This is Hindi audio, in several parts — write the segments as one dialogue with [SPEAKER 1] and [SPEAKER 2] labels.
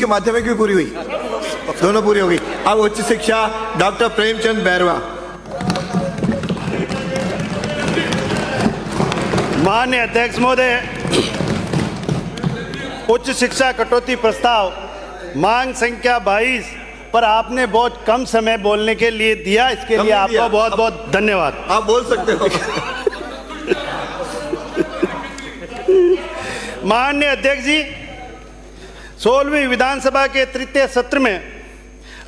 [SPEAKER 1] माध्यमिक भी पूरी हुई, दोनों पूरी हो गई। अब उच्च शिक्षा डॉक्टर प्रेमचंद बैरवा।
[SPEAKER 2] माननीय अध्यक्ष महोदय, उच्च शिक्षा कटौती प्रस्ताव मांग संख्या 22 पर आपने बहुत कम समय बोलने के लिए दिया, इसके लिए आपका बहुत बहुत धन्यवाद।
[SPEAKER 1] आप बोल सकते हो।
[SPEAKER 2] माननीय अध्यक्ष जी, 16वीं विधानसभा के तृतीय सत्र में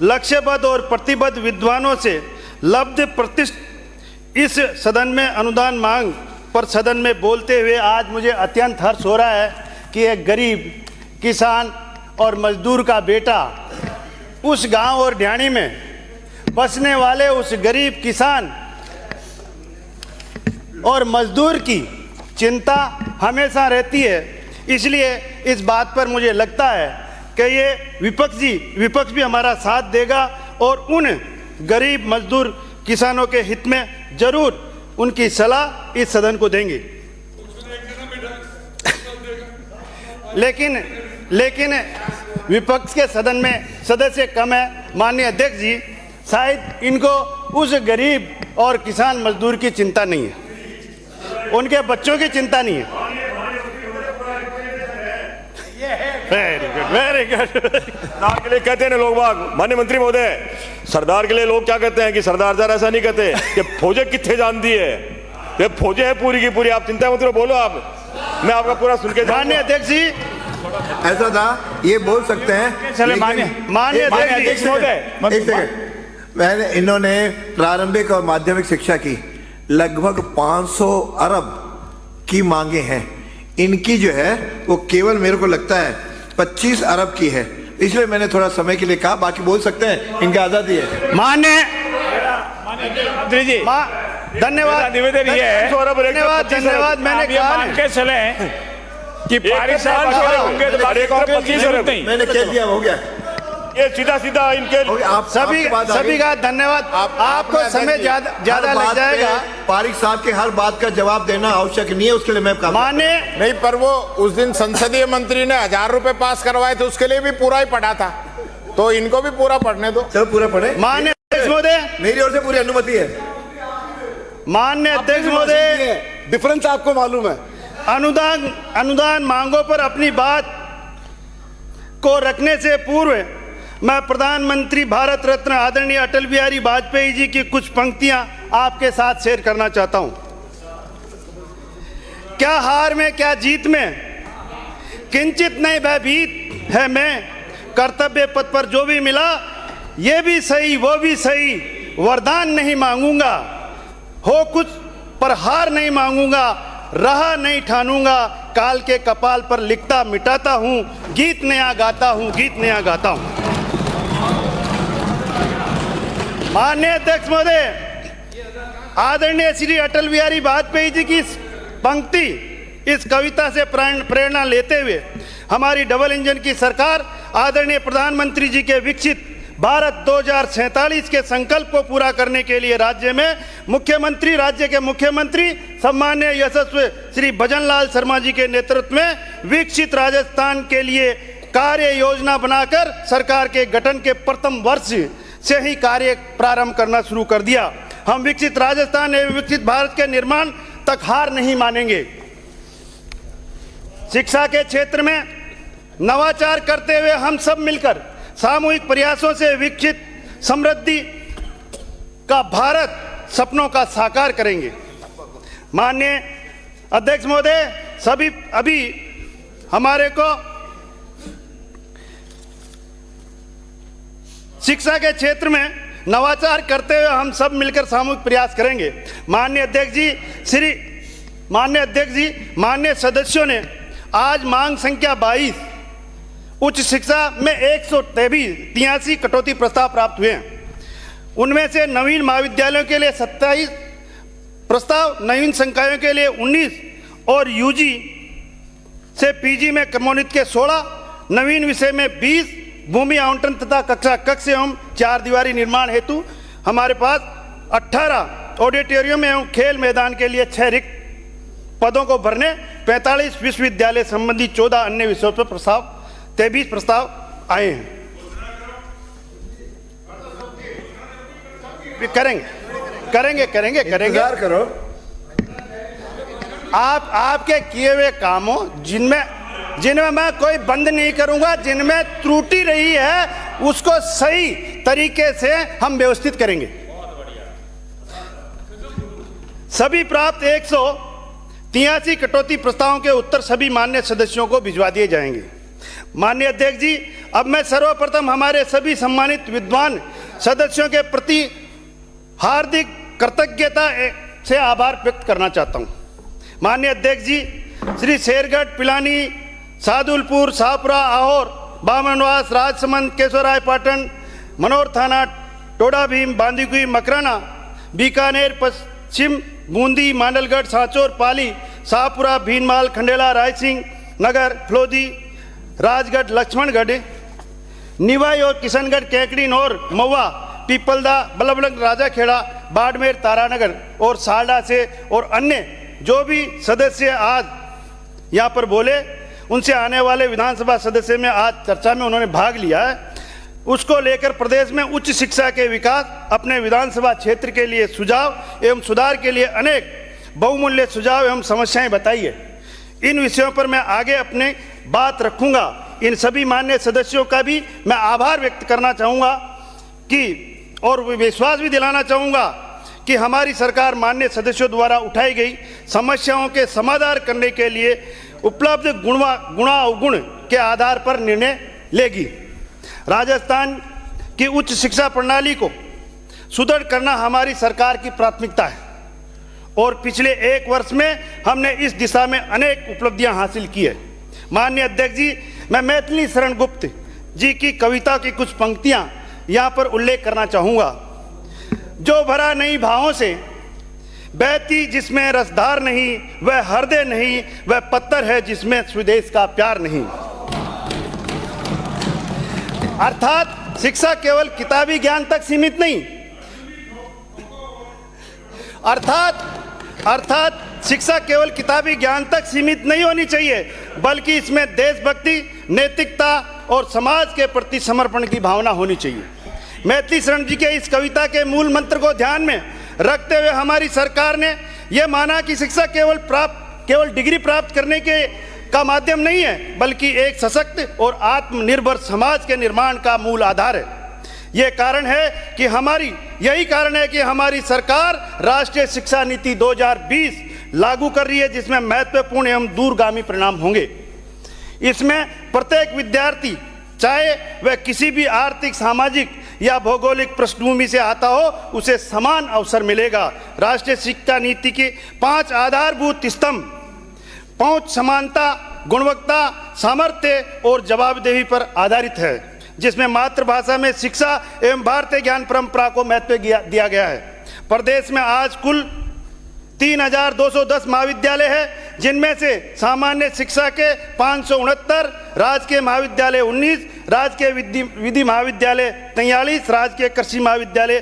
[SPEAKER 2] लक्ष्यबद्ध और प्रतिबद्ध विद्वानों से लब्ध प्रतिष्ठ इस सदन में अनुदान मांग पर सदन में बोलते हुए आज मुझे अत्यंत हर्ष हो रहा है कि एक गरीब किसान और मजदूर का बेटा उस गांव और ढाणी में बसने वाले उस गरीब किसान और मजदूर की चिंता हमेशा रहती है। इसलिए इस बात पर मुझे लगता है कि ये विपक्ष भी हमारा साथ देगा और उन गरीब मजदूर किसानों के हित में जरूर उनकी सलाह इस सदन को देंगे। लेकिन विपक्ष के सदन में सदस्य कम है। माननीय अध्यक्ष जी, शायद इनको उस गरीब और किसान मजदूर की चिंता नहीं है, उनके बच्चों की चिंता नहीं है। Very good.
[SPEAKER 3] सरदार के लिए कहते हैं ना लोग बाग, माननीय मंत्री महोदय, सरदार के लिए लोग क्या कहते हैं कि सरदार जरा ऐसा नहीं कहते कि फौजें कितने जानती है, ये फौजें है पूरी की पूरी। आप चिंता मत करो, बोलो आप, मैं आपका पूरा सुन के।
[SPEAKER 2] माननीय अध्यक्ष जी,
[SPEAKER 1] ऐसा था, ये बोल सकते हैं।
[SPEAKER 2] चले माननीय अध्यक्ष महोदय,
[SPEAKER 1] एक सेकंड। मैंने इन्होंने प्रारंभिक और माध्यमिक शिक्षा की लगभग 500 अरब की मांगे हैं। इनकी जो है वो केवल मेरे को लगता है 25 अरब की है, इसलिए मैंने थोड़ा समय के लिए कहा। बाकी बोल सकते हैं, इनकी आजादी है।
[SPEAKER 2] माननीय
[SPEAKER 4] जी,
[SPEAKER 2] धन्यवाद।
[SPEAKER 4] निवेदन ये है,
[SPEAKER 2] धन्यवाद। मैंने कहा
[SPEAKER 4] के चले कि पारिक साहब होंगे तो बाकी कांग्रेस की जरूरत नहीं।
[SPEAKER 1] मैंने कह दिया, हो गया।
[SPEAKER 3] ये सीधा इनके
[SPEAKER 1] आप
[SPEAKER 2] सभी का धन्यवाद। आपको समय ज्यादा लग जाएगा।
[SPEAKER 1] पारिक साहब के हर बात का जवाब देना आवश्यक नहीं है, उसके लिए मैं
[SPEAKER 2] माननीय
[SPEAKER 5] नहीं, पर वो उस दिन संसदीय मंत्री ने 1000 रुपए पास करवाए थे, उसके लिए भी पूरा ही पढ़ा था, तो इनको भी पूरा पढ़ने दो।
[SPEAKER 1] चलो पूरा पढ़े।
[SPEAKER 2] माननीय अध्यक्ष महोदय,
[SPEAKER 1] मेरी ओर से पूरी अनुमति है।
[SPEAKER 2] माननीय अध्यक्ष महोदय,
[SPEAKER 1] डिफरेंस आपको मालूम है।
[SPEAKER 2] अनुदान मांगों पर अपनी बात को रखने से पूर्व मैं प्रधानमंत्री भारत रत्न आदरणीय अटल बिहारी वाजपेयी जी की कुछ पंक्तियां आपके साथ शेयर करना चाहता हूं। क्या हार में क्या जीत में किंचित नहीं भयभीत है मैं, कर्तव्य पथ पर जो भी मिला ये भी सही वो भी सही, वरदान नहीं मांगूंगा, हो कुछ पर हार नहीं मांगूंगा, रहा नहीं ठानूंगा, काल के कपाल पर लिखता मिटाता हूं, गीत नया गाता हूं, गीत नया गाता हूं। माननीय अध्यक्ष महोदय, आदरणीय श्री अटल बिहारी वाजपेयी जी की इस पंक्ति, इस कविता से प्रेरणा लेते हुए हमारी डबल इंजन की सरकार आदरणीय प्रधानमंत्री जी के विकसित भारत 2047 के संकल्प को पूरा करने के लिए राज्य के मुख्यमंत्री सम्माननीय यशस्वी श्री भजन लाल शर्मा जी के नेतृत्व में विकसित राजस्थान के लिए कार्य योजना बनाकर सरकार के गठन के प्रथम वर्ष से ही कार्य प्रारंभ करना शुरू कर दिया। हम विकसित राजस्थान एवं विकसित भारत के निर्माण तक हार नहीं मानेंगे। शिक्षा के क्षेत्र में नवाचार करते हुए हम सब मिलकर सामूहिक प्रयासों से विकसित समृद्धि का भारत सपनों का साकार करेंगे। माननीय अध्यक्ष महोदय, अभी हमारे को शिक्षा के क्षेत्र में नवाचार करते हुए हम सब मिलकर सामूहिक प्रयास करेंगे। माननीय अध्यक्ष जी, माननीय सदस्यों ने आज मांग संख्या 22 उच्च शिक्षा में 183 कटौती प्रस्ताव प्राप्त हुए हैं। उनमें से नवीन महाविद्यालयों के लिए 27 प्रस्ताव, नवीन संकायों के लिए 19 और यूजी से पीजी में क्रमोन्नत के 16, नवीन विषय में 20, भूमि आवंटन तथा कक्ष एवं 4 दीवारी निर्माण हेतु हमारे पास 18, ऑडिटोरियम एवं खेल मैदान के लिए 6 रिक्त पदों को भरने 45, विश्वविद्यालय संबंधी 14 अन्य विषयों पर प्रस्ताव 23 प्रस्ताव आए हैं। करेंगे
[SPEAKER 1] इंतजार करो।
[SPEAKER 2] आपके किए हुए कामों जिनमें मैं कोई बंद नहीं करूंगा, जिनमें त्रुटि रही है उसको सही तरीके से हम व्यवस्थित करेंगे। सभी प्राप्त 183 कटौती प्रस्तावों के उत्तर सभी माननीय सदस्यों को भिजवा दिए जाएंगे। माननीय अध्यक्ष जी, अब मैं सर्वप्रथम हमारे सभी सम्मानित विद्वान सदस्यों के प्रति हार्दिक कृतज्ञता से आभार व्यक्त करना चाहता हूं। माननीय अध्यक्ष जी, श्री शेरगढ़, पिलानी, सादुलपुर, शाहपुरा, आहोर, बामनवास, राजसमंद, केशवराय पाटन, मनोर थाना, टोडा भीम, बांदीकुई, मकराना, बीकानेर, पश्चिम बूंदी, मांडलगढ़, सांचौर, पाली, शाहपुरा, भीनमाल, खंडेला, रायसिंह नगर, फ्लोदी, राजगढ़, लक्ष्मणगढ़, निवाई और किशनगढ़, कैकड़ी और महुआ, पीपलदा, बल्लभगढ़, राजाखेड़ा, बाड़मेर, तारानगर और सालडा से और अन्य जो भी सदस्य आज यहाँ पर बोले, उनसे आने वाले विधानसभा सदस्य में आज चर्चा में उन्होंने भाग लिया है, उसको लेकर प्रदेश में उच्च शिक्षा के विकास, अपने विधानसभा क्षेत्र के लिए सुझाव एवं सुधार के लिए अनेक बहुमूल्य सुझाव एवं समस्याएं बताई है। इन विषयों पर मैं आगे अपने बात रखूंगा। इन सभी माननीय सदस्यों का भी मैं आभार व्यक्त करना चाहूँगा कि और विश्वास भी दिलाना चाहूँगा कि हमारी सरकार माननीय सदस्यों द्वारा उठाई गई समस्याओं के समाधान करने के लिए उपलब्ध गुणावगुण के आधार पर निर्णय लेगी। राजस्थान की उच्च शिक्षा प्रणाली को सुदृढ़ करना हमारी सरकार की प्राथमिकता है और पिछले 1 वर्ष में हमने इस दिशा में अनेक उपलब्धियां हासिल की है। माननीय अध्यक्ष जी, मैं मैथिली शरण गुप्त जी की कविता की कुछ पंक्तियां यहाँ पर उल्लेख करना चाहूँगा। जो भरा नहीं भावों से बहती जिसमें रसधार नहीं, वह हृदय नहीं, वह पत्थर है जिसमें स्वदेश का प्यार नहीं। अर्थात शिक्षा केवल किताबी ज्ञान तक सीमित नहीं, अर्थात शिक्षा केवल किताबी ज्ञान तक सीमित नहीं होनी चाहिए, बल्कि इसमें देशभक्ति, नैतिकता और समाज के प्रति समर्पण की भावना होनी चाहिए। मैथिली शरण जी के इस कविता के मूल मंत्र को ध्यान में रखते हुए हमारी सरकार ने यह माना कि शिक्षा केवल डिग्री प्राप्त करने का माध्यम नहीं है, बल्कि एक सशक्त और आत्मनिर्भर समाज के निर्माण का मूल आधार है। यही कारण है कि हमारी सरकार राष्ट्रीय शिक्षा नीति 2020 लागू कर रही है, जिसमें महत्वपूर्ण एवं दूरगामी परिणाम होंगे। इसमें प्रत्येक विद्यार्थी, चाहे वह किसी भी आर्थिक, सामाजिक या भौगोलिक पृष्ठभूमि से आता हो, उसे समान अवसर मिलेगा। राष्ट्रीय शिक्षा नीति के 5 आधारभूत स्तंभ पहुंच, समानता, गुणवत्ता, सामर्थ्य और जवाबदेही पर आधारित है, जिसमें मातृभाषा में शिक्षा एवं भारतीय ज्ञान परंपरा को महत्व दिया गया है। प्रदेश में आज कुल 3210 महाविद्यालय है, जिनमें से सामान्य शिक्षा के 569, राजकीय महाविद्यालय 19, राजकीय विधि महाविद्यालय 43, राजकीय कृषि महाविद्यालय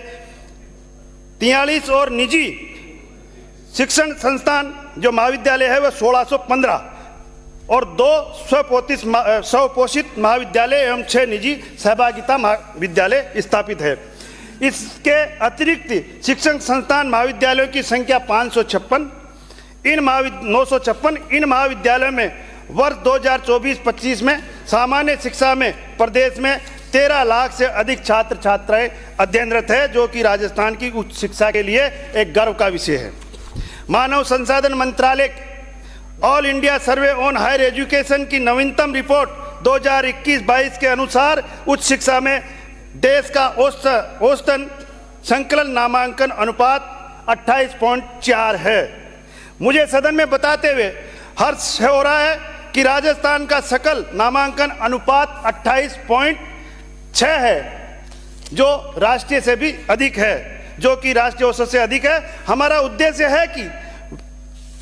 [SPEAKER 2] 43 और निजी शिक्षण संस्थान जो महाविद्यालय है वह 1615 और 2 स्वपोषित महाविद्यालय एवं 6 निजी सहभागिता महाविद्यालय स्थापित है। इसके अतिरिक्त शिक्षण संस्थान महाविद्यालयों की संख्या 556, 956 इन महाविद्यालयों में वर्ष 2024-25 में सामान्य शिक्षा में प्रदेश में 13 लाख से अधिक छात्र छात्राएं अध्ययनरत है, जो कि राजस्थान की उच्च शिक्षा के लिए एक गर्व का विषय है। मानव संसाधन मंत्रालय all India survey on higher education की नवीनतम रिपोर्ट 2021-22 के अनुसार उच्च शिक्षा में देश का औसतन संकलन नामांकन अनुपात 28.4 है। मुझे सदन में बताते हुए हर्ष हो रहा है कि राजस्थान का सकल नामांकन अनुपात 28.6 है, जो राष्ट्रीय से भी अधिक है, जो कि राष्ट्रीय औसत से अधिक है। हमारा उद्देश्य है कि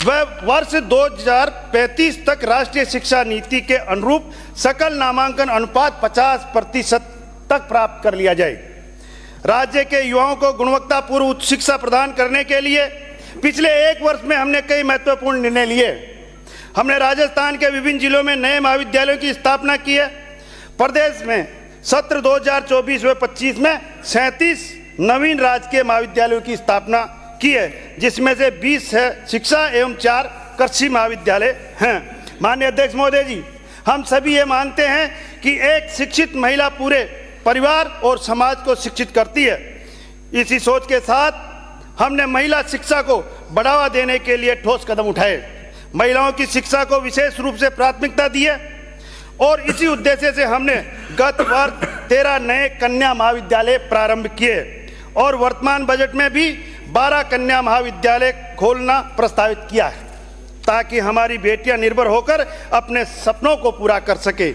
[SPEAKER 2] वह वर्ष 2035 तक राष्ट्रीय शिक्षा नीति के अनुरूप सकल नामांकन अनुपात 50% तक प्राप्त कर लिया जाए। राज्य के युवाओं को गुणवत्तापूर्ण उच्च शिक्षा प्रदान करने के लिए पिछले 1 वर्ष में हमने कई महत्वपूर्ण निर्णय लिए। हमने राजस्थान के विभिन्न जिलों में नए महाविद्यालयों की स्थापना की है। प्रदेश में सत्र 2024-25 में 37 नवीन राजकीय महाविद्यालयों की स्थापना की है, जिसमें से 20 है शिक्षा एवं 4 कृषि महाविद्यालय हैं। माननीय अध्यक्ष महोदय जी, हम सभी ये मानते हैं कि एक शिक्षित महिला पूरे परिवार और समाज को शिक्षित करती है। इसी सोच के साथ हमने महिला शिक्षा को बढ़ावा देने के लिए ठोस कदम उठाए, महिलाओं की शिक्षा को विशेष रूप से प्राथमिकता दी है और इसी उद्देश्य से हमने गत वर्ष 13 नए कन्या महाविद्यालय प्रारंभ किए और वर्तमान बजट में भी 12 कन्या महाविद्यालय खोलना प्रस्तावित किया है, ताकि हमारी बेटियां निर्भर होकर अपने सपनों को पूरा कर सके।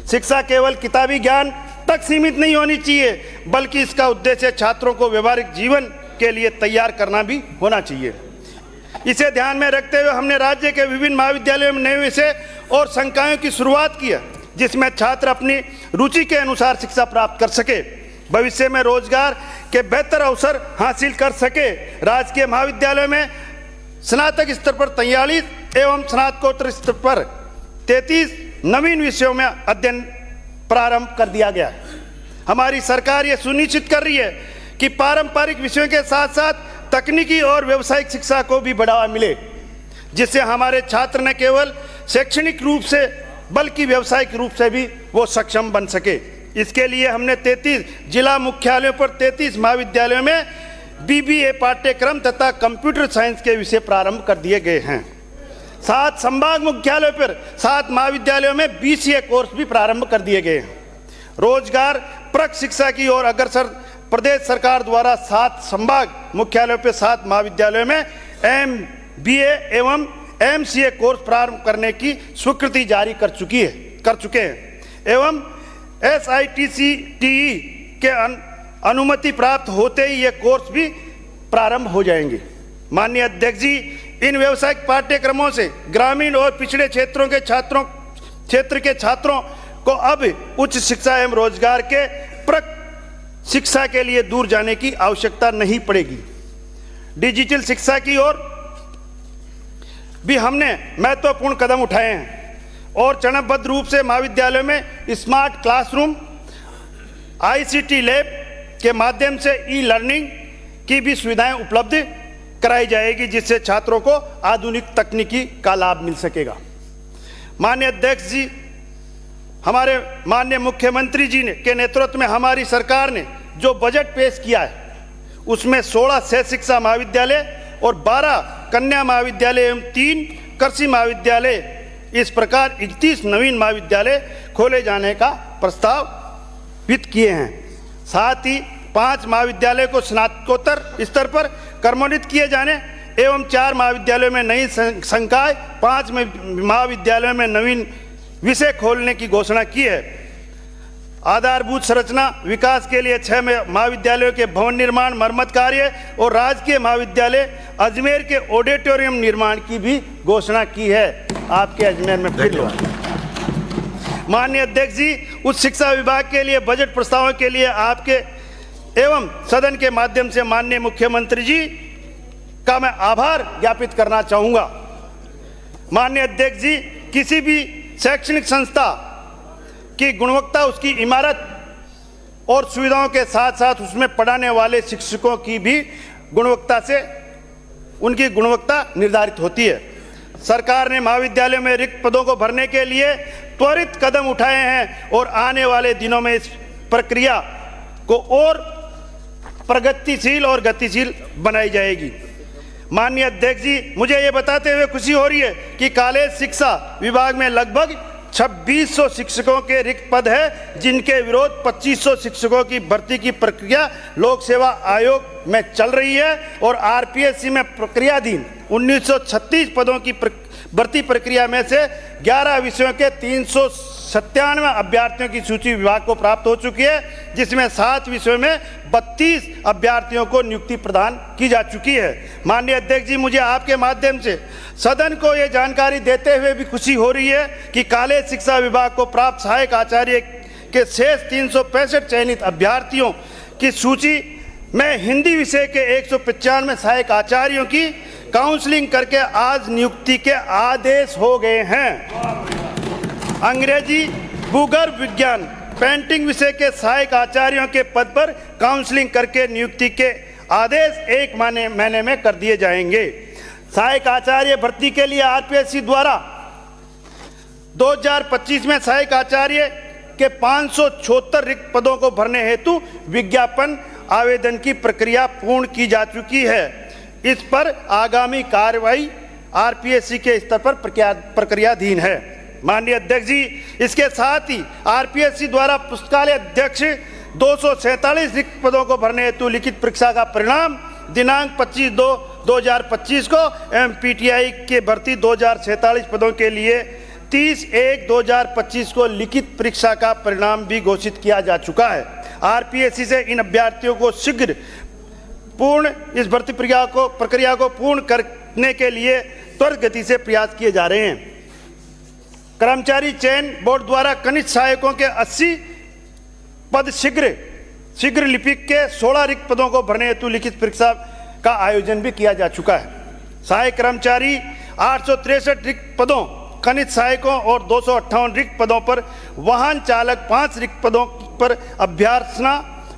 [SPEAKER 2] शिक्षा केवल किताबी ज्ञान तक सीमित नहीं होनी चाहिए, बल्कि इसका उद्देश्य छात्रों को व्यवहारिक जीवन के लिए तैयार करना भी होना चाहिए। इसे ध्यान में रखते हुए हमने राज्य के विभिन्न महाविद्यालयों में नए विषय और संकायों की शुरुआत की है, जिसमें छात्र अपनी रुचि के अनुसार शिक्षा प्राप्त कर सके, भविष्य में रोजगार के बेहतर अवसर हासिल कर सके। राजकीय महाविद्यालयों में स्नातक स्तर पर 43 एवं स्नातकोत्तर स्तर पर 33 नवीन विषयों में अध्ययन प्रारंभ कर दिया गया है। हमारी सरकार ये सुनिश्चित कर रही है कि पारंपरिक विषयों के साथ साथ तकनीकी और व्यावसायिक शिक्षा को भी बढ़ावा मिले, जिससे हमारे छात्र न केवल शैक्षणिक रूप से बल्कि व्यावसायिक रूप से भी वो सक्षम बन सके। इसके लिए हमने 33 जिला मुख्यालयों पर 33 महाविद्यालयों में BBA पाठ्यक्रम तथा कंप्यूटर साइंस के विषय प्रारंभ कर दिए गए हैं। 7 संभाग मुख्यालयों पर 7 महाविद्यालयों में BCA कोर्स भी प्रारंभ कर दिए गए हैं। रोजगार परक शिक्षा की ओर अग्रसर प्रदेश सरकार द्वारा 7 संभाग मुख्यालयों पर 7 महाविद्यालयों में MBA एवं MCA कोर्स प्रारंभ करने की स्वीकृति जारी कर चुके हैं एवं SITCTE के अनुमति प्राप्त होते ही ये कोर्स भी प्रारंभ हो जाएंगे। माननीय अध्यक्ष जी, इन व्यावसायिक पाठ्यक्रमों से ग्रामीण और पिछड़े क्षेत्र के छात्रों को अब उच्च शिक्षा एवं रोजगार के परक शिक्षा के लिए दूर जाने की आवश्यकता नहीं पड़ेगी। डिजिटल शिक्षा की ओर भी हमने महत्वपूर्ण कदम उठाए हैं और चरणबद्ध रूप से महाविद्यालयों में स्मार्ट क्लासरूम, ICT लैब के माध्यम से ई-लर्निंग की भी सुविधाएं उपलब्ध कराई जाएगी, जिससे छात्रों को आधुनिक तकनीकी का लाभ मिल सकेगा। माननीय अध्यक्ष जी, हमारे माननीय मुख्यमंत्री जी के नेतृत्व में हमारी सरकार ने जो बजट पेश किया है, उसमें 16 सहज शिक्षा महाविद्यालय और 12 कन्या महाविद्यालय एवं 3 कृषि महाविद्यालय, इस प्रकार 31 नवीन महाविद्यालय खोले जाने का प्रस्तावित किए हैं। साथ ही 5 महाविद्यालय को स्नातकोत्तर स्तर पर क्रमोन्नत किए जाने एवं 4 महाविद्यालयों में नई संकाय, 5 महाविद्यालयों में नवीन विषय खोलने की घोषणा की है। आधारभूत संरचना विकास के लिए 6 महाविद्यालयों के भवन निर्माण, मरम्मत कार्य और राजकीय महाविद्यालय अजमेर के ऑडिटोरियम निर्माण की भी घोषणा की है। आपके अजमेर में फिर माननीय अध्यक्ष जी, उच्च शिक्षा विभाग के लिए बजट प्रस्तावों के लिए आपके एवं सदन के माध्यम से माननीय मुख्यमंत्री जी का मैं आभार ज्ञापित करना चाहूँगा। माननीय अध्यक्ष जी, किसी भी शैक्षणिक संस्था की गुणवत्ता उसकी इमारत और सुविधाओं के साथ साथ उसमें पढ़ाने वाले शिक्षकों की भी गुणवत्ता से उनकी गुणवत्ता निर्धारित होती है। सरकार ने महाविद्यालयों में रिक्त पदों को भरने के लिए त्वरित कदम उठाए हैं और आने वाले दिनों में इस प्रक्रिया को और प्रगतिशील और गतिशील बनाई जाएगी। माननीय अध्यक्ष जी, मुझे ये बताते हुए खुशी हो रही है कि कॉलेज शिक्षा विभाग में लगभग 2600 शिक्षकों के रिक्त पद है, जिनके विरोध 2500 शिक्षकों की भर्ती की प्रक्रिया लोक सेवा आयोग में चल रही है और RPSC में प्रक्रियाधीन 1936 पदों की भर्ती प्रक्रिया में से 11 विषयों के 397 अभ्यर्थियों की सूची विभाग को प्राप्त हो चुकी है, जिसमें 7 विषयों में 32 अभ्यर्थियों को नियुक्ति प्रदान की जा चुकी है। माननीय अध्यक्ष जी, मुझे आपके माध्यम से सदन को ये जानकारी देते हुए भी खुशी हो रही है कि कॉलेज शिक्षा विभाग को प्राप्त सहायक आचार्य के शेष 365 चयनित अभ्यर्थियों की सूची में हिंदी विषय के 195 सहायक आचार्यों की काउंसलिंग करके आज नियुक्ति के आदेश हो गए हैं। अंग्रेजी, भूगर्भ विज्ञान, पेंटिंग विषय के सहायक आचार्यों के पद पर काउंसलिंग करके नियुक्ति के आदेश 1 महीने में कर दिए जाएंगे। सहायक आचार्य भर्ती के लिए आरपीएससी द्वारा 2025 में सहायक आचार्य के 576 रिक्त पदों को भरने हेतु विज्ञापन आवेदन की प्रक्रिया पूर्ण की जा चुकी है। इस पर आगामी कार्रवाई आरपीएससी के स्तर पर प्रक्रियाधीन है। माननीय अध्यक्ष जी, इसके साथ ही आरपीएससी द्वारा पुस्तकालय अध्यक्ष 247 रिक्त पदों को भरने हेतु लिखित परीक्षा का परिणाम दिनांक 25/2/2025 को एवं पीटीआई के भर्ती 2047 पदों के लिए 30/1/2025 को लिखित परीक्षा का परिणाम भी घोषित किया जा चुका है। आरपीएससी से इन अभ्यर्थियों को शीघ्र पूर्ण इस भर्ती प्रक्रिया को पूर्ण करने के लिए त्वरित गति से प्रयास किए जा रहे हैं। कर्मचारी चयन बोर्ड द्वारा कनिष्ठ सहायकों के 80 पद शीघ्र लिपिक के 16 रिक्त पदों को भरने हेतु लिखित परीक्षा का आयोजन भी किया जा चुका है। सहायक कर्मचारी 863 रिक्त पदों कनिष्ठ सहायकों और 258 रिक्त पदों पर वाहन चालक 5 रिक्त पदों पर अभ्यर्थना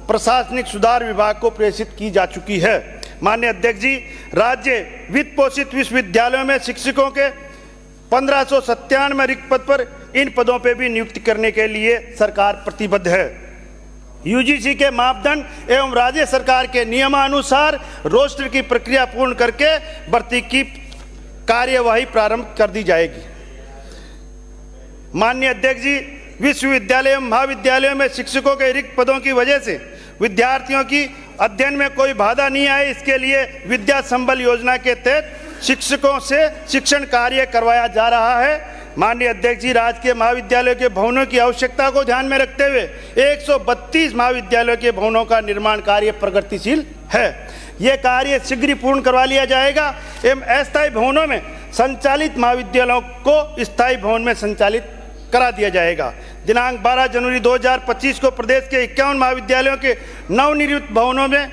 [SPEAKER 2] प्रशासनिक सुधार विभाग को प्रेषित की जा चुकी है। माननीय अध्यक्ष जी, राज्य वित्त पोषित विश्वविद्यालयों में शिक्षकों के 1597 रिक्त पद पर इन पदों पर भी नियुक्ति करने के लिए सरकार प्रतिबद्ध है। यूजीसी के मापदंड एवं राज्य सरकार के नियमानुसार रोस्टर की प्रक्रिया पूर्ण करके भर्ती की कार्यवाही प्रारंभ कर दी जाएगी। माननीय अध्यक्ष जी, विश्वविद्यालय एवं महाविद्यालयों में शिक्षकों के रिक्त पदों की वजह से विद्यार्थियों की अध्ययन में कोई बाधा नहीं आए, इसके लिए विद्या संबल योजना के तहत शिक्षकों से शिक्षण कार्य करवाया जा रहा है। माननीय अध्यक्ष जी, राजकीय महाविद्यालयों के भवनों की आवश्यकता को ध्यान में रखते हुए 132 महाविद्यालयों के भवनों का निर्माण कार्य प्रगतिशील है। यह कार्य शीघ्र पूर्ण करवा लिया जाएगा एवं अस्थायी भवनों में संचालित महाविद्यालयों को स्थायी भवन में संचालित करा दिया जाएगा। दिनांक 12 जनवरी 2025 को प्रदेश के 51 महाविद्यालयों के नवनिर्मित भवनों में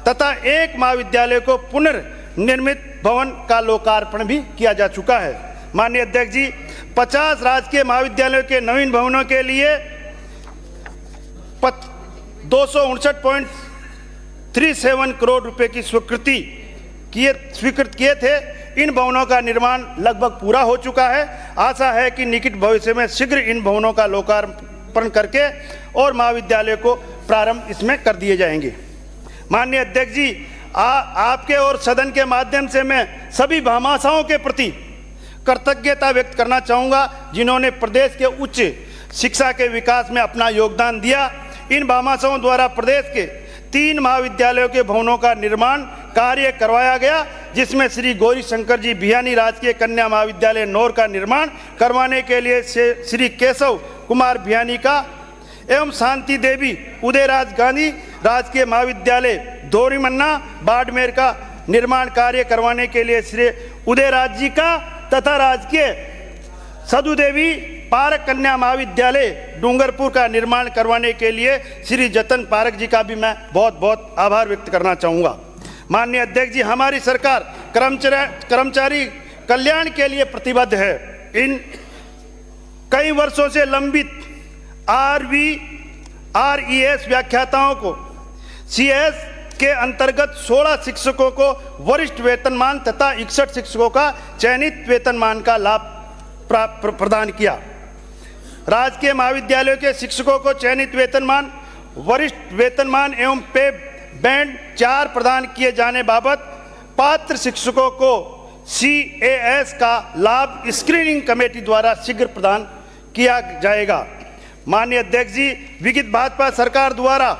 [SPEAKER 2] तथा 1 महाविद्यालय को पुनर्निर्मित भवन का लोकार्पण भी किया जा चुका है। माननीय अध्यक्ष जी, 50 राजकीय महाविद्यालयों के नवीन भवनों के लिए 259.37 करोड़ रुपए की स्वीकृत किए थे। इन भवनों का निर्माण लगभग पूरा हो चुका है। आशा है कि निकट भविष्य में शीघ्र इन भवनों का लोकार्पण करके और महाविद्यालय को प्रारंभ इसमें कर दिए जाएंगे। माननीय अध्यक्ष जी, आपके और सदन के माध्यम से मैं सभी भामाशाहों के प्रति कृतज्ञता व्यक्त करना चाहूँगा जिन्होंने प्रदेश के उच्च शिक्षा के विकास में अपना योगदान दिया। इन भामाशाहों द्वारा प्रदेश के 3 महाविद्यालयों के भवनों का निर्माण कार्य करवाया गया, जिसमें श्री गौरी शंकर जी भियानी राजकीय कन्या महाविद्यालय नौर का निर्माण करवाने के लिए श्री केशव कुमार भियानी का एवं शांति देवी उदयराज गांधी राजकीय महाविद्यालय धोरीमन्ना बाड़मेर का निर्माण कार्य करवाने के लिए श्री उदयराज जी का तथा राजकीय सदु देवी पारक कन्या महाविद्यालय डूंगरपुर का निर्माण करवाने के लिए श्री जतन पारक जी का भी मैं बहुत बहुत आभार व्यक्त करना चाहूँगा। माननीय अध्यक्ष जी, हमारी सरकार कर्मचारी कल्याण के लिए प्रतिबद्ध है। इन कई वर्षों से लंबित RES व्याख्याताओं को CS के अंतर्गत 16 शिक्षकों को वरिष्ठ वेतनमान तथा 61 शिक्षकों का चयनित वेतनमान का लाभ प्रदान किया। राजकीय महाविद्यालयों के शिक्षकों को चयनित वेतनमान, वरिष्ठ वेतनमान एवं पे बैंड 4 प्रदान किए जाने बाबत पात्र शिक्षकों को CAS का लाभ स्क्रीनिंग कमेटी द्वारा शीघ्र प्रदान किया जाएगा। माननीय अध्यक्ष जी, विगत भाजपा सरकार द्वारा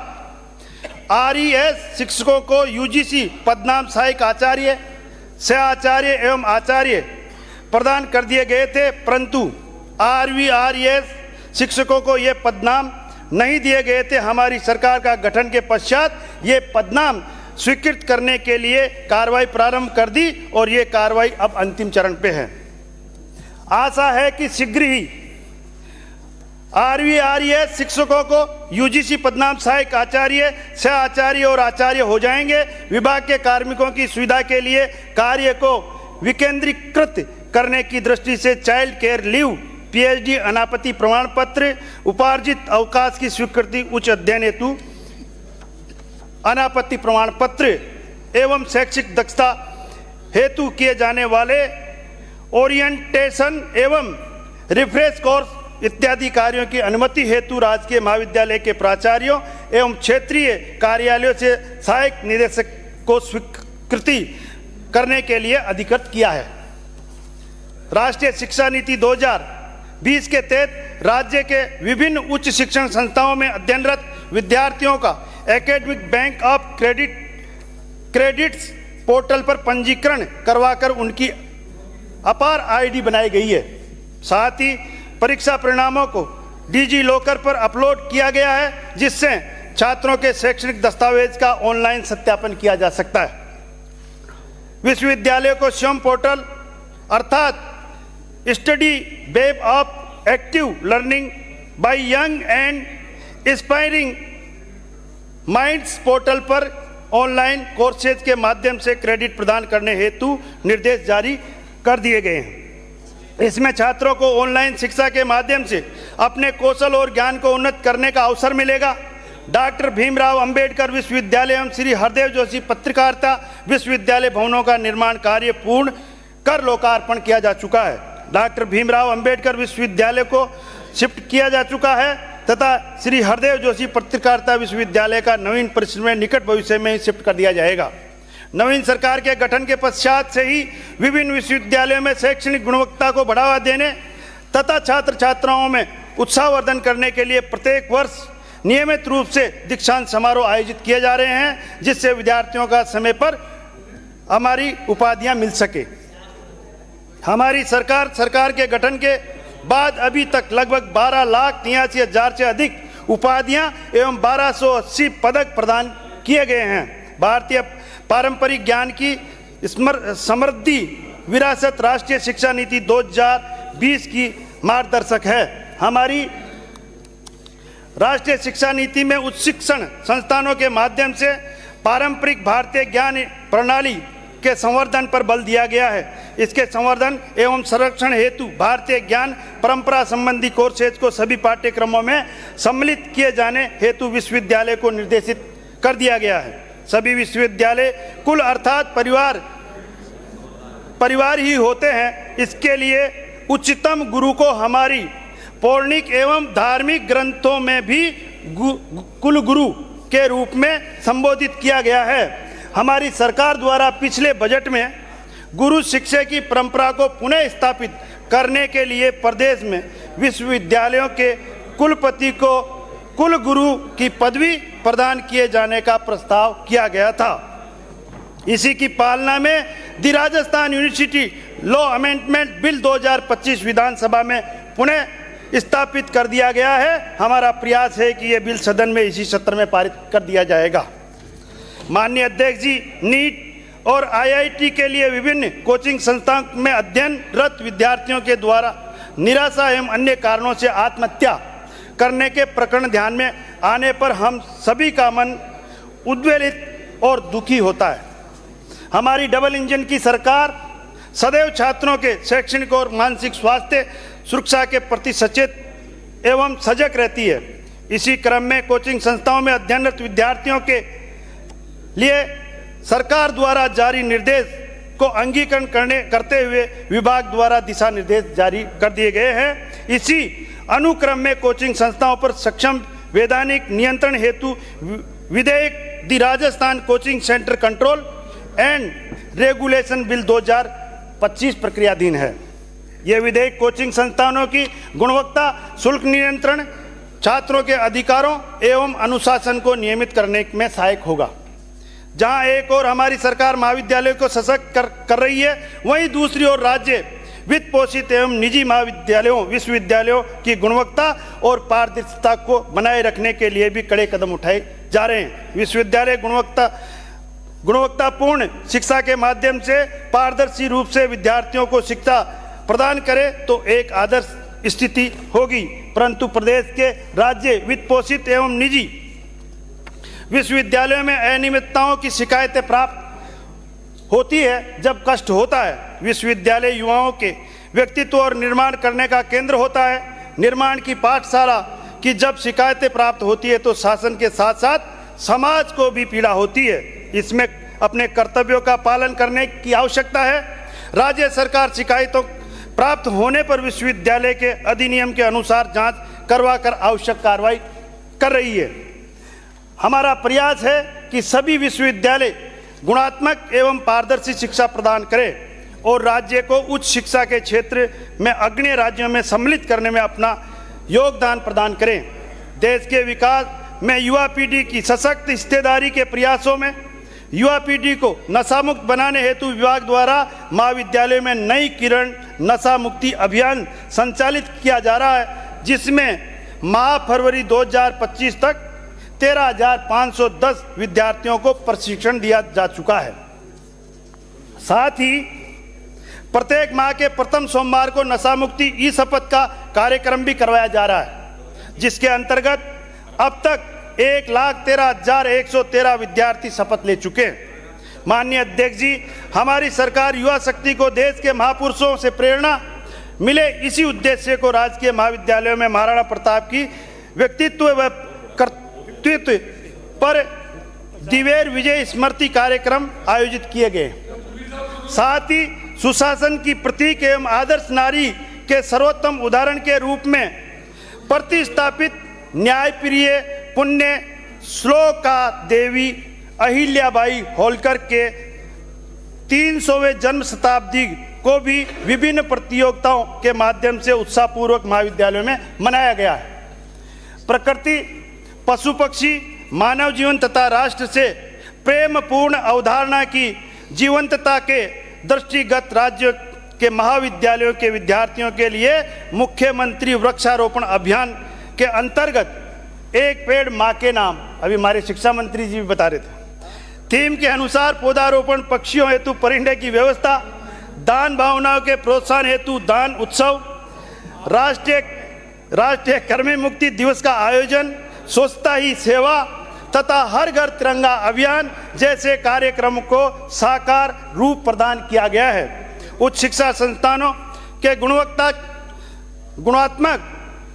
[SPEAKER 2] RES शिक्षकों को UGC पदनाम सहायक आचार्य, सह आचार्य एवं आचार्य प्रदान कर दिए गए थे, परंतु RES शिक्षकों को ये पदनाम नहीं दिए गए थे। हमारी सरकार का गठन के पश्चात ये पदनाम स्वीकृत करने के लिए कार्रवाई प्रारंभ कर दी और ये कार्रवाई अब अंतिम चरण पे है। आशा है कि शीघ्र ही RES शिक्षकों को UGC पदनाम सहायक आचार्य, सह आचार्य और आचार्य हो जाएंगे। विभाग के कार्मिकों की सुविधा के लिए कार्य को विकेंद्रीकृत करने की दृष्टि से चाइल्ड केयर लीव पीएचडी अनापत्ति प्रमाण पत्र, उपार्जित अवकाश की स्वीकृति उच्च अध्ययन हेतु अनापत्ति प्रमाण पत्र एवं शैक्षिक दक्षता हेतु किए जाने वाले ओरिएंटेशन एवं रिफ्रेश कोर्स इत्यादि कार्यों की अनुमति हेतु राजकीय महाविद्यालय के प्राचार्यों एवं क्षेत्रीय कार्यालयों से सहायक निदेशक को स्वीकृति करने के लिए अधिकृत किया है। राष्ट्रीय शिक्षा नीति 2020 के तहत राज्य के विभिन्न उच्च शिक्षण संस्थाओं में अध्ययनरत विद्यार्थियों का academic bank of credits portal पर पंजीकरण करवाकर उनकी अपार आईडी बनाई गई है। साथ ही परीक्षा परिणामों को डिजी लॉकर पर अपलोड किया गया है, जिससे छात्रों के शैक्षणिक दस्तावेज का ऑनलाइन सत्यापन किया जा सकता है। विश्वविद्यालय को स्वयं पोर्टल अर्थात study web of active learning by young and aspiring minds portal पर ऑनलाइन कोर्सेज के माध्यम से क्रेडिट प्रदान करने हेतु निर्देश जारी कर दिए गए हैं। इसमें छात्रों को ऑनलाइन शिक्षा के माध्यम से अपने कौशल और ज्ञान को उन्नत करने का अवसर मिलेगा। डॉक्टर भीमराव अंबेडकर विश्वविद्यालय एवं श्री हरदेव जोशी पत्रकारिता विश्वविद्यालय भवनों का निर्माण कार्य पूर्ण कर लोकार्पण किया जा चुका है। डॉक्टर भीमराव अंबेडकर विश्वविद्यालय को शिफ्ट किया जा चुका है तथा श्री हरदेव जोशी पत्रकारिता विश्वविद्यालय का नवीन परिसर में निकट भविष्य में शिफ्ट कर दिया जाएगा। नवीन सरकार के गठन के पश्चात से ही विभिन्न विश्वविद्यालयों में शैक्षणिक गुणवत्ता को बढ़ावा देने तथा छात्र छात्राओं में उत्साहवर्धन करने के लिए प्रत्येक वर्ष नियमित रूप से दीक्षांत समारोह आयोजित किए जा रहे हैं, जिससे विद्यार्थियों का समय पर हमारी उपाधियां मिल सके। हमारी सरकार के गठन के बाद अभी तक लगभग 12,83,000 से अधिक उपाधियां एवं 1280 पदक प्रदान किए गए हैं। भारतीय पारंपरिक ज्ञान की समृद्धि विरासत राष्ट्रीय शिक्षा नीति 2020 की मार्गदर्शक है। हमारी राष्ट्रीय शिक्षा नीति में उच्च शिक्षण संस्थानों के माध्यम से पारंपरिक भारतीय ज्ञान प्रणाली के संवर्धन पर बल दिया गया है। इसके संवर्धन एवं संरक्षण हेतु भारतीय ज्ञान परंपरा संबंधी कोर्सेज को सभी पाठ्यक्रमों में सम्मिलित किए जाने हेतु विश्वविद्यालय को निर्देशित कर दिया गया है। सभी विश्वविद्यालय कुल अर्थात परिवार ही होते हैं। इसके लिए उच्चतम गुरु को हमारी पौराणिक एवं धार्मिक ग्रंथों में भी कुल गुरु के रूप में संबोधित किया गया है। हमारी सरकार द्वारा पिछले बजट में गुरु शिक्षा की परंपरा को पुनः स्थापित करने के लिए प्रदेश में विश्वविद्यालयों के कुलपति को कुल गुरु की पदवी प्रदान किए जाने का प्रस्ताव किया गया था। इसी की पालना में the Rajasthan university law amendment bill 2025 विधानसभा में पुनः स्थापित कर दिया गया है। हमारा प्रयास है कि यह बिल सदन में इसी सत्र में पारित कर दिया जाएगा। माननीय अध्यक्ष जी, नीट और आईआईटी के लिए विभिन्न कोचिंग संस्थाओं में अध्ययनरत विद्यार्थियों के द्वारा निराशा एवं अन्य कारणों से आत्महत्या करने के प्रकरण ध्यान में आने पर हम सभी का मन उद्वेलित और दुखी होता है। हमारी डबल इंजन की सरकार सदैव छात्रों के शैक्षणिक और मानसिक स्वास्थ्य सुरक्षा के प्रति सचेत एवं सजग रहती है। इसी क्रम में कोचिंग संस्थाओं में अध्ययनरत विद्यार्थियों के लिए सरकार द्वारा जारी निर्देश को अंगीकरण करते हुए विभाग द्वारा दिशा निर्देश जारी कर दिए गए हैं। इसी अनुक्रम में कोचिंग संस्थाओं पर सक्षम वैधानिक नियंत्रण हेतु विधेयक the Rajasthan coaching centre control and regulation bill 2025 प्रक्रियाधीन है। यह विधेयक कोचिंग संस्थानों की गुणवत्ता, शुल्क नियंत्रण, छात्रों के अधिकारों एवं अनुशासन को नियमित करने में सहायक होगा। जहां एक ओर हमारी सरकार महाविद्यालयों को सशक्त कर रही है, वहीं दूसरी ओर राज्य वित्त पोषित एवं निजी महाविद्यालयों विश्वविद्यालयों की गुणवत्ता और पारदर्शिता को बनाए रखने के लिए भी कड़े कदम उठाए जा रहे हैं। विश्वविद्यालय गुणवत्तापूर्ण शिक्षा के माध्यम से पारदर्शी रूप से विद्यार्थियों को शिक्षा प्रदान करे तो एक आदर्श स्थिति होगी, परंतु प्रदेश के राज्य वित्त पोषित एवं निजी विश्वविद्यालयों में अनियमितताओं की शिकायतें प्राप्त होती है। जब कष्ट होता है, विश्वविद्यालय युवाओं के व्यक्तित्व और निर्माण करने का केंद्र होता है। निर्माण की पाठशाला की जब शिकायतें प्राप्त होती है तो शासन के साथ साथ समाज को भी पीड़ा होती है। इसमें अपने कर्तव्यों का पालन करने की आवश्यकता है। राज्य सरकार शिकायतों प्राप्त होने पर विश्वविद्यालय के अधिनियम के अनुसार जांच करवाकर आवश्यक कार्रवाई कर रही है। हमारा प्रयास है कि सभी विश्वविद्यालय गुणात्मक एवं पारदर्शी शिक्षा प्रदान करें और राज्य को उच्च शिक्षा के क्षेत्र में अग्रणी राज्यों में सम्मिलित करने में अपना योगदान प्रदान करें। देश के विकास में युवा पीढ़ी की सशक्त हिस्सेदारी के प्रयासों में युवा पीढ़ी को नशा मुक्त बनाने हेतु विभाग द्वारा महाविद्यालयों में नई किरण नशा मुक्ति अभियान संचालित किया जा रहा है, जिसमें माह फरवरी 2025 तक 13,510 विद्यार्थियों को प्रशिक्षण दिया जा चुका है। साथ ही प्रत्येक माह के प्रथम सोमवार को नशा मुक्ति ई शपथ का कार्यक्रम भी करवाया जा रहा है, जिसके अंतर्गत अब तक 1,13,113 विद्यार्थी शपथ ले चुके हैं। माननीय अध्यक्ष जी, हमारी सरकार युवा शक्ति को देश के महापुरुषों से प्रेरणा मिले, इसी उद्देश्य को राजकीय महाविद्यालयों में महाराणा प्रताप की व्यक्तित्व व कर्तृत्व पर दिव्य विजय स्मृति कार्यक्रम आयोजित किए गए। साथ ही सुशासन की प्रतीक एवं आदर्श नारी के सर्वोत्तम उदाहरण के रूप में प्रतिस्थापित न्यायप्रिय पुण्य श्लोका देवी अहिल्याबाई होलकर के 300वें जन्म शताब्दी को भी विभिन्न प्रतियोगिताओं के माध्यम से उत्साहपूर्वक महाविद्यालयों में मनाया गया है। प्रकृति, पशु पक्षी, मानव जीवन तथा राष्ट्र से प्रेमपूर्ण अवधारणा की जीवंतता के दृष्टिगत राज्य के महाविद्यालयों के विद्यार्थियों के लिए मुख्यमंत्री वृक्षारोपण अभियान के अंतर्गत एक पेड़ मां के नाम, अभी हमारे शिक्षा मंत्री जी भी बता रहे थे, थीम के अनुसार पौधारोपण, पक्षियों हेतु परिंडे की व्यवस्था, दान भावनाओं के प्रोत्साहन हेतु दान उत्सव, राष्ट्रीय कर्मी मुक्ति दिवस का आयोजन, स्वच्छता ही सेवा तथा हर घर तिरंगा अभियान जैसे कार्यक्रम को साकार रूप प्रदान किया गया है। उच्च शिक्षा संस्थानों के गुणात्मक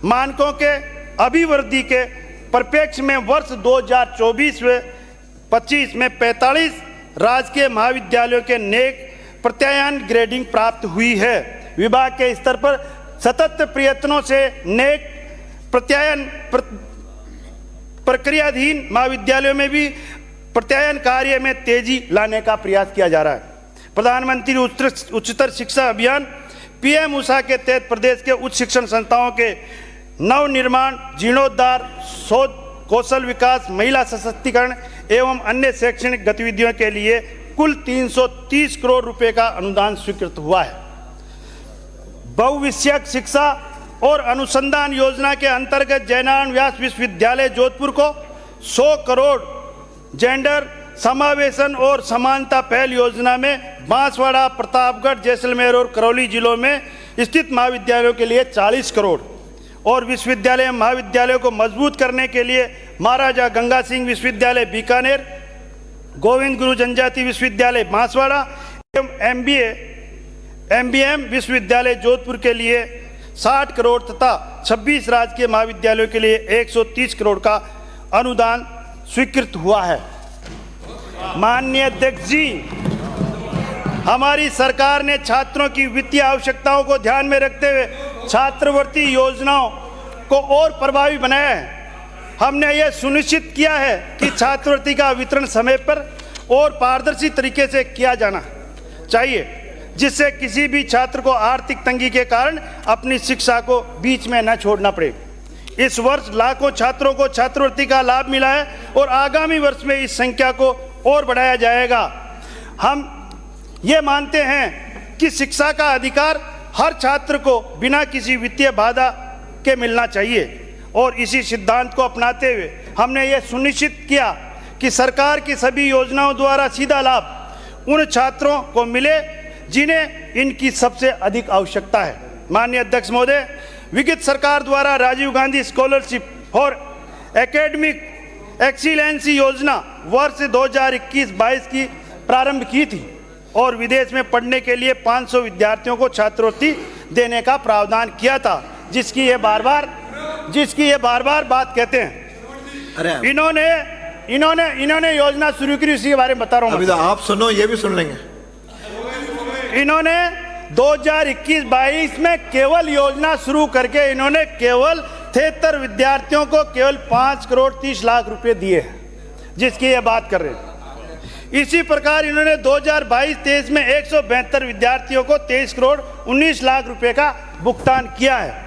[SPEAKER 2] मानकों के अभिवृद्धि के परिप्रेक्ष्य में वर्ष 2024-25 में 45 राजकीय महाविद्यालयों के नेक प्रत्यायन ग्रेडिंग प्राप्त हुई है। विभाग के स्तर पर सतत प्रयत्नों से नेक प्रत्यायन प्रक्रियाधीन महाविद्यालयों में भी प्रत्यायन कार्य में तेजी लाने का प्रयास किया जा रहा है। प्रधानमंत्री उच्चतर शिक्षा अभियान पीएम उषा के तहत प्रदेश के उच्च शिक्षण संस्थाओं के नव निर्माण, जीर्णोद्धार, शोध, कौशल विकास, महिला सशक्तिकरण एवं अन्य शैक्षणिक गतिविधियों के लिए कुल 330 करोड़ रुपए का अनुदान स्वीकृत हुआ है। बहुविषयक शिक्षा और अनुसंधान योजना के अंतर्गत जयनारायण व्यास विश्वविद्यालय जोधपुर को 100 करोड़, जेंडर समावेशन और समानता पहल योजना में बांसवाड़ा, प्रतापगढ़, जैसलमेर और करौली जिलों में स्थित महाविद्यालयों के लिए 40 करोड़ और विश्वविद्यालय महाविद्यालयों को मजबूत करने के लिए महाराजा गंगा सिंह विश्वविद्यालय बीकानेर, गोविंद गुरु जनजाति विश्वविद्यालय बांसवाड़ा एवं MBM विश्वविद्यालय जोधपुर के लिए 60 करोड़ तथा 26 राजकीय महाविद्यालयों के लिए 130 करोड़ का अनुदान स्वीकृत हुआ है। माननीय अध्यक्ष जी, हमारी सरकार ने छात्रों की वित्तीय आवश्यकताओं को ध्यान में रखते हुए छात्रवृत्ति योजनाओं को और प्रभावी बनाया है। हमने यह सुनिश्चित किया है कि छात्रवृत्ति का वितरण समय पर और पारदर्शी तरीके से किया जाना चाहिए, जिससे किसी भी छात्र को आर्थिक तंगी के कारण अपनी शिक्षा को बीच में न छोड़ना पड़े। इस वर्ष लाखों छात्रों को छात्रवृत्ति का लाभ मिला है और आगामी वर्ष में इस संख्या को और बढ़ाया जाएगा। हम ये मानते हैं कि शिक्षा का अधिकार हर छात्र को बिना किसी वित्तीय बाधा के मिलना चाहिए और इसी सिद्धांत को अपनाते हुए हमने ये सुनिश्चित किया कि सरकार की सभी योजनाओं द्वारा सीधा लाभ उन छात्रों को मिले जिन्हें इनकी सबसे अधिक आवश्यकता है। माननीय अध्यक्ष महोदय, विगत सरकार द्वारा Rajiv Gandhi scholarship for academic excellency योजना वर्ष 2021-22 की प्रारंभ की थी। और विदेश में पढ़ने के लिए 500 विद्यार्थियों को छात्रवृत्ति देने का प्रावधान किया था, जिसकी ये बार बार बात कहते हैं।
[SPEAKER 1] अरे
[SPEAKER 2] इन्होंने योजना शुरू की, उसी के बारे में बता रहा हूँ।
[SPEAKER 1] अभी तो आप सुनो, ये भी सुन लेंगे।
[SPEAKER 2] इन्होंने 2021-22 में केवल योजना शुरू करके इन्होंने केवल 73 विद्यार्थियों को केवल 5 करोड़ 30 लाख रुपए दिए हैं, जिसकी ये बात कर रहे हैं। इसी प्रकार इन्होंने 2022-23 में 172 विद्यार्थियों को 23 करोड़ 19 लाख रुपए का भुगतान किया है।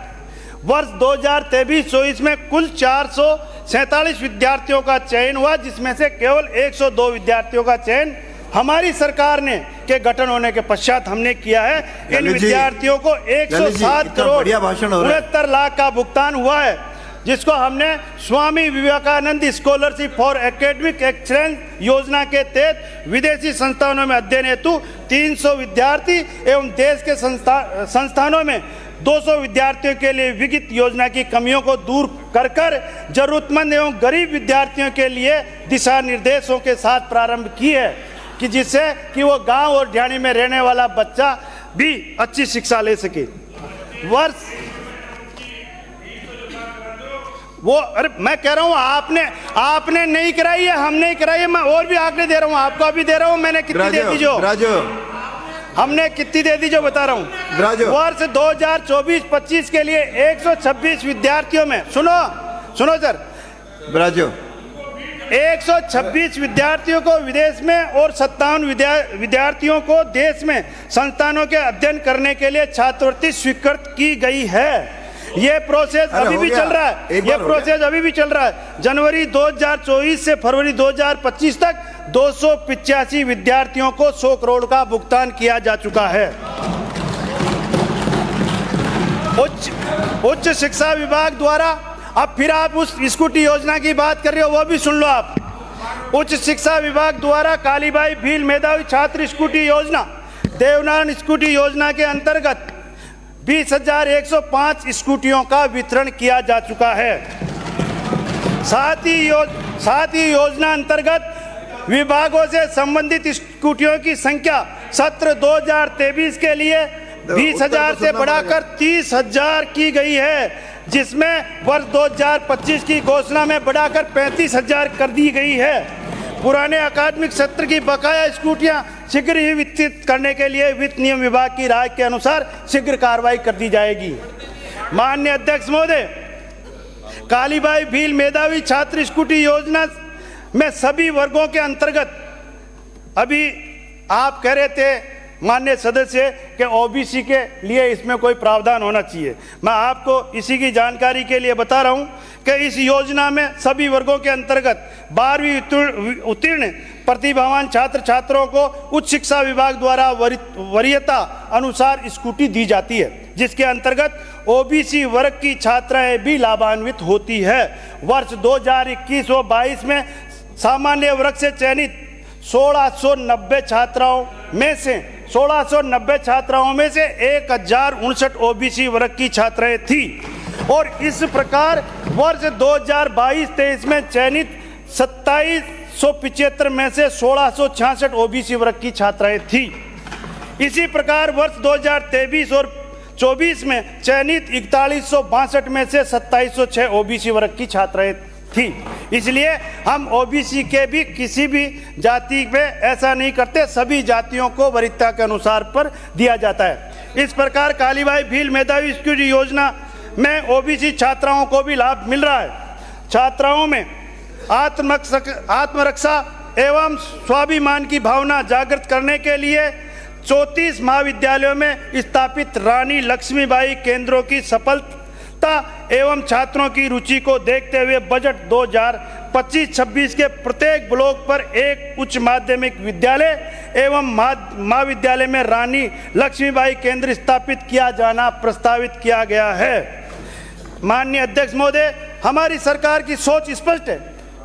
[SPEAKER 2] वर्ष 2023-24 में कुल 447 विद्यार्थियों का चयन हुआ, जिसमें से केवल 102 विद्यार्थियों का चयन हमारी सरकार ने के गठन होने के पश्चात हमने किया है। इन विद्यार्थियों को 107 करोड़ 69 लाख का भुगतान हुआ है, जिसको हमने Swami Vivekananda scholarship for academic excellence योजना के तहत विदेशी संस्थानों में अध्ययन हेतु 300 विद्यार्थी एवं देश के संस्थानों में 200 विद्यार्थियों के लिए विहित योजना की कमियों को दूर कर जरूरतमंद एवं गरीब विद्यार्थियों के लिए दिशा निर्देशों के साथ प्रारंभ की है, कि जिससे कि वो गांव और ढाणी में रहने वाला बच्चा भी अच्छी शिक्षा ले सके। अरे मैं कह रहा हूँ आपने नहीं कराई है, हमने कराई है। मैं और भी आंकड़े दे रहा हूँ, आपको भी दे रहा हूँ। मैंने कितनी दे दी हमने कितनी दे दी जो बता रहा हूँ। वर्ष 2024-25 के लिए 126 विद्यार्थियों में सुनो सर, 126 विद्यार्थियों को विदेश में और 57 विद्यार्थियों को देश में संस्थानों के अध्ययन करने के लिए छात्रवृत्ति स्वीकृत की गई है। ये प्रोसेस अभी भी चल रहा है। जनवरी 2024 से फरवरी 2025 तक 285 विद्यार्थियों को 100 करोड़ का भुगतान किया जा चुका है। उच्च शिक्षा विभाग द्वारा, अब फिर आप उस स्कूटी योजना की बात कर रहे हो, वो भी सुन लो आप। उच्च शिक्षा विभाग द्वारा कालीबाई भील मेधावी छात्र स्कूटी योजना, देवनारायण स्कूटी योजना के अंतर्गत 20,105 स्कूटियों का वितरण किया जा चुका है। साथ ही योजना अंतर्गत विभागों से संबंधित स्कूटियों की संख्या सत्र 2023 के लिए 20,000 से बढ़ाकर 30,000 की गई है, जिसमें वर्ष 2025 की घोषणा में बढ़ाकर 35,000 कर दी गई है। पुराने अकादमिक सत्र की बकाया स्कूटियां शीघ्र ही वितरित करने के लिए वित्त नियम विभाग की राय के अनुसार शीघ्र कार्रवाई कर दी जाएगी। माननीय अध्यक्ष महोदय, कालीबाई भील मेधावी छात्र स्कूटी योजना में सभी वर्गों के अंतर्गत, अभी आप कह रहे थे माननीय सदस्य के ओबीसी के लिए इसमें कोई प्रावधान होना चाहिए। मैं आपको इसी की जानकारी के लिए बता रहा हूं कि इस योजना में सभी वर्गों के अंतर्गत 12वीं उत्तीर्ण प्रतिभावान छात्र छात्रों को उच्च शिक्षा विभाग द्वारा वरीयता अनुसार स्कूटी दी जाती है, जिसके अंतर्गत ओबीसी वर्ग की छात्राएं भी लाभान्वित होती है। वर्ष 2021-22 में सामान्य वर्ग से चयनित 1690 छात्राओं में से 1059 ओबीसी वर्ग की छात्राएं थी, और इस प्रकार वर्ष 2022-23 में चयनित 2775 में से 1666 ओबीसी वर्ग की छात्राएं थी। इसी प्रकार वर्ष 2023 और 24 में चयनित 4162 में से 2706 ओबीसी वर्ग की छात्राएं थी। इसलिए हम ओबीसी के भी किसी भी जाति पे ऐसा नहीं करते, सभी जातियों को वरीयता के अनुसार पर दिया जाता है। इस प्रकार कालीबाई भील मेधावी स्कूटी योजना में ओबीसी छात्राओं को भी लाभ मिल रहा है। छात्राओं में आत्मरक्षा एवं स्वाभिमान की भावना जागृत करने के लिए 34 महाविद्यालयों में स्थापित रानी लक्ष्मीबाई केंद्रों की सफलता एवं छात्रों की रुचि को देखते हुए बजट 2025-26 के प्रत्येक ब्लॉक पर एक उच्च माध्यमिक विद्यालय एवं महाविद्यालय में रानी लक्ष्मीबाई केंद्र स्थापित किया जाना प्रस्तावित किया गया है। माननीय अध्यक्ष महोदय, हमारी सरकार की सोच स्पष्ट है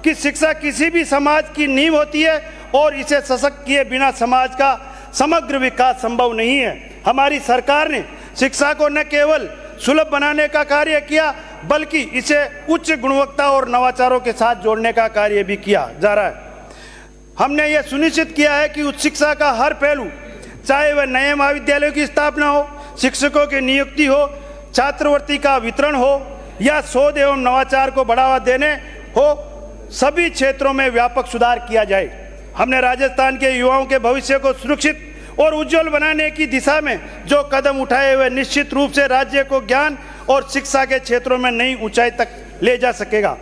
[SPEAKER 2] कि शिक्षा किसी भी समाज की नींव होती है और इसे सशक्त किए बिना समाज का समग्र विकास संभव नहीं है। हमारी सरकार ने शिक्षा को न केवल सुलभ बनाने का कार्य किया, बल्कि इसे उच्च गुणवत्ता और नवाचारों के साथ जोड़ने का कार्य भी किया जा रहा है। हमने यह सुनिश्चित किया है कि उच्च शिक्षा का हर पहलू चाहे वह नए महाविद्यालयों की स्थापना हो, शिक्षकों की नियुक्ति हो, छात्रवृत्ति का वितरण हो या शोध एवं नवाचार को बढ़ावा देने हो, सभी क्षेत्रों में व्यापक सुधार किया जाए। हमने राजस्थान के युवाओं के भविष्य को सुरक्षित और उज्जवल बनाने की दिशा में जो कदम उठाए हुए निश्चित रूप से राज्य को ज्ञान और शिक्षा के क्षेत्रों में नई ऊंचाई तक ले जा सकेगा।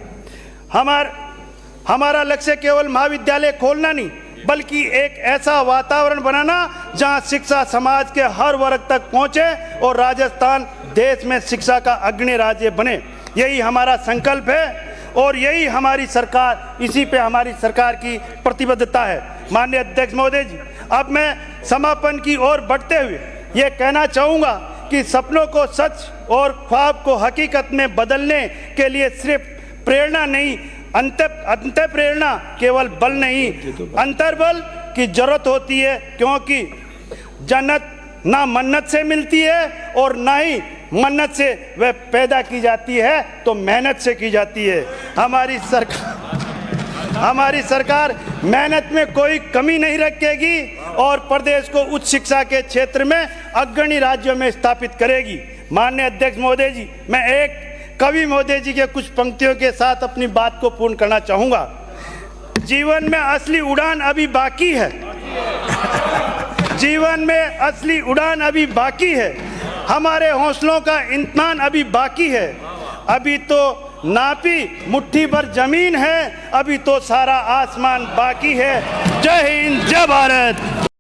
[SPEAKER 2] हमारा लक्ष्य केवल महाविद्यालय खोलना नहीं, बल्कि एक ऐसा वातावरण बनाना जहां शिक्षा समाज के हर वर्ग तक पहुंचे और राजस्थान देश में शिक्षा का अग्रणी राज्य बने। यही हमारा संकल्प है और यही हमारी सरकार, इसी पे हमारी सरकार की प्रतिबद्धता है। माननीय अध्यक्ष महोदय जी, अब मैं समापन की ओर बढ़ते हुए ये कहना चाहूँगा कि सपनों को सच और ख्वाब को हकीकत में बदलने के लिए सिर्फ प्रेरणा नहीं, अंत प्रेरणा केवल बल नहीं, अंतर्बल की जरूरत होती है, क्योंकि जन्नत ना मन्नत से मिलती है और ना ही मन्नत से वह पैदा की जाती है, तो मेहनत से की जाती है। हमारी सरकार मेहनत में कोई कमी नहीं रखेगी और प्रदेश को उच्च शिक्षा के क्षेत्र में अग्रणी राज्यों में स्थापित करेगी। माननीय अध्यक्ष महोदय जी, मैं एक कवि महोदय जी के कुछ पंक्तियों के साथ अपनी बात को पूर्ण करना चाहूँगा। जीवन में असली उड़ान अभी बाकी है, जीवन में असली उड़ान अभी बाकी है, हमारे हौसलों का इम्तिहान अभी बाकी है। अभी तो नापी मुट्ठी भर जमीन है, अभी तो सारा आसमान बाकी है। जय हिंद, जय भारत।